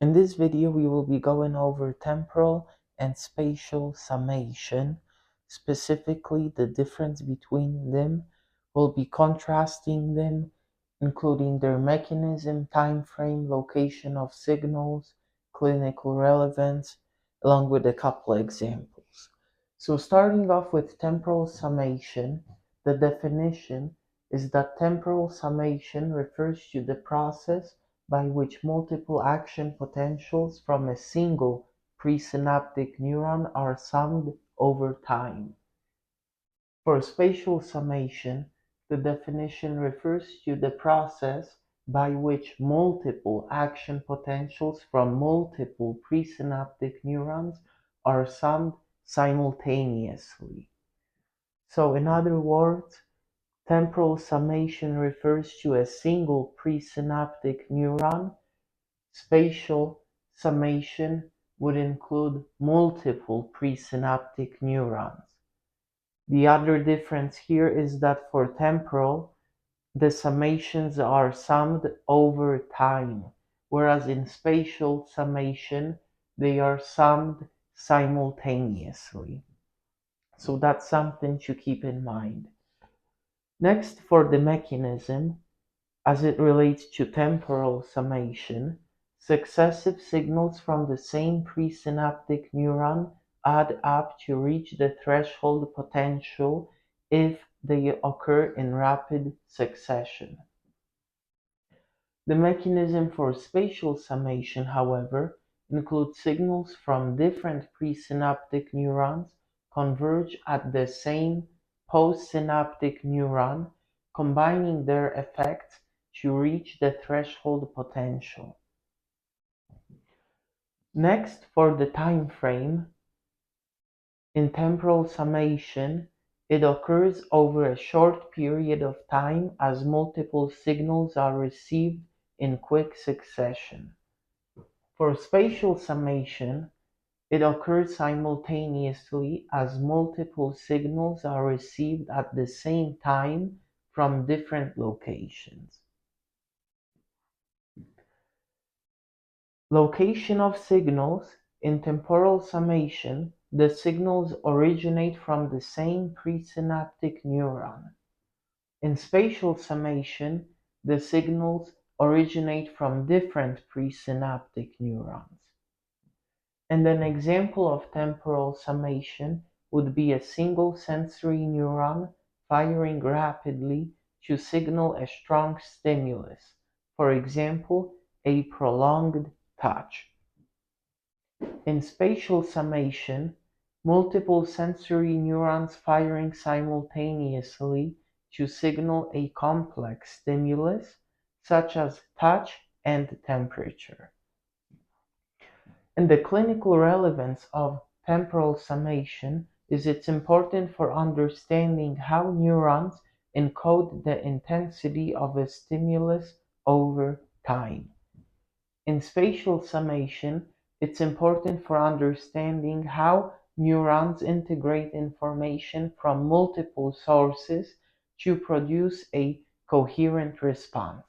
In this video, we will be going over temporal and spatial summation. Specifically, the difference between them. We'll be contrasting them, including their mechanism, time frame, location of signals, clinical relevance, along with a couple examples. So starting off with temporal summation, the definition is that temporal summation refers to the process by which multiple action potentials from a single presynaptic neuron are summed over time. For spatial summation, the definition refers to the process by which multiple action potentials from multiple presynaptic neurons are summed simultaneously. So in other words, temporal summation refers to a single presynaptic neuron. Spatial summation would include multiple presynaptic neurons. The other difference here is that for temporal, the summations are summed over time, whereas in spatial summation, they are summed simultaneously. So that's something to keep in mind. Next, for the mechanism, as it relates to temporal summation, successive signals from the same presynaptic neuron add up to reach the threshold potential if they occur in rapid succession. The mechanism for spatial summation, however, includes signals from different presynaptic neurons converge at the same postsynaptic neuron, combining their effects to reach the threshold potential. Next, for the time frame, in temporal summation, it occurs over a short period of time as multiple signals are received in quick succession. For spatial summation, it occurs simultaneously as multiple signals are received at the same time from different locations. Location of signals. In temporal summation, the signals originate from the same presynaptic neuron. In spatial summation, the signals originate from different presynaptic neurons. And an example of temporal summation would be a single sensory neuron firing rapidly to signal a strong stimulus, for example, a prolonged touch. In spatial summation, multiple sensory neurons firing simultaneously to signal a complex stimulus, such as touch and temperature. And the clinical relevance of temporal summation is it's important for understanding how neurons encode the intensity of a stimulus over time. In spatial summation, it's important for understanding how neurons integrate information from multiple sources to produce a coherent response.